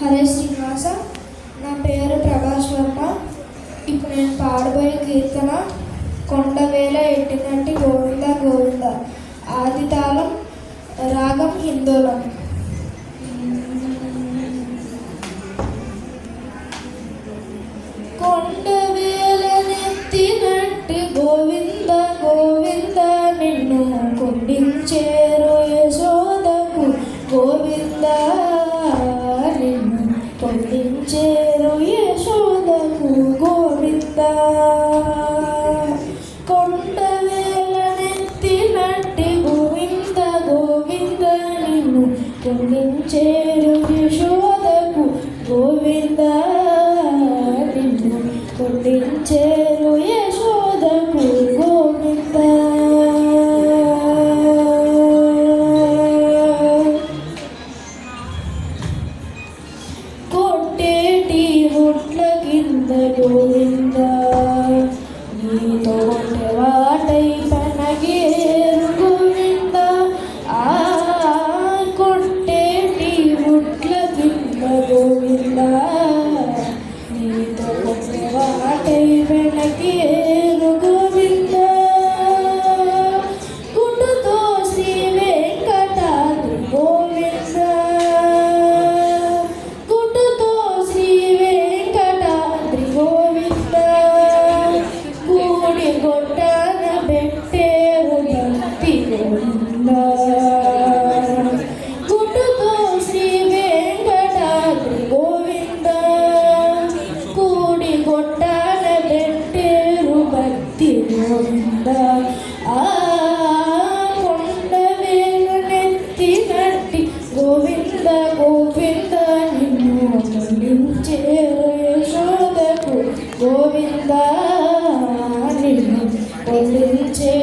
హరే శ్రీనివాస. నా పేరు ప్రభాస్ వర్మ. ఇప్పుడు నేను పాడబోయే కీర్తన కొండవేల ఎట్టినట్టి గోవింద గోవింద. ఆది తాళం, రాగం హిందోళం. కొండవేలనెత్తినట్టి గోవింద గోవింద, నిన్ను కొండించేరు యశోదకు గోవింద, నిన్ను కొండించేరు యశోదకు గోవింద. కొండవేలనెత్తినట్టి గోవింద గోవింద, నిన్ను కొండించేరు యశోదకు గోవింద, నిన్ను కొండించేరు యశోదకు గోవింద. కొట్టేటి ముట్ల కింద గోవింద, నీతో వాటై పనగేరు గోవింద. కొట్టేటి ముట్ల కింద గోవింద, నీతో వాటై పనగేరు గోవింద. గుడ్డుతో శ్రీ వెంకటాద్రి గోవింద, గుడ్డుతో శ్రీ వెంకటాద్రి గోవింద. కూడి గొడ్డన పెట్టేరు భక్తి గోవింద, గుడ్డుతో శ్రీ వెంకటాద్రి గోవింద. కూడి గొడ్డన పెట్టేరు భక్తి గోవింద. కొండవేలనెత్తినట్టి గోవింద గోవింద, నిన్ను కొండించేరు యశోదకు గోవింద, నిన్ను కొండించేరు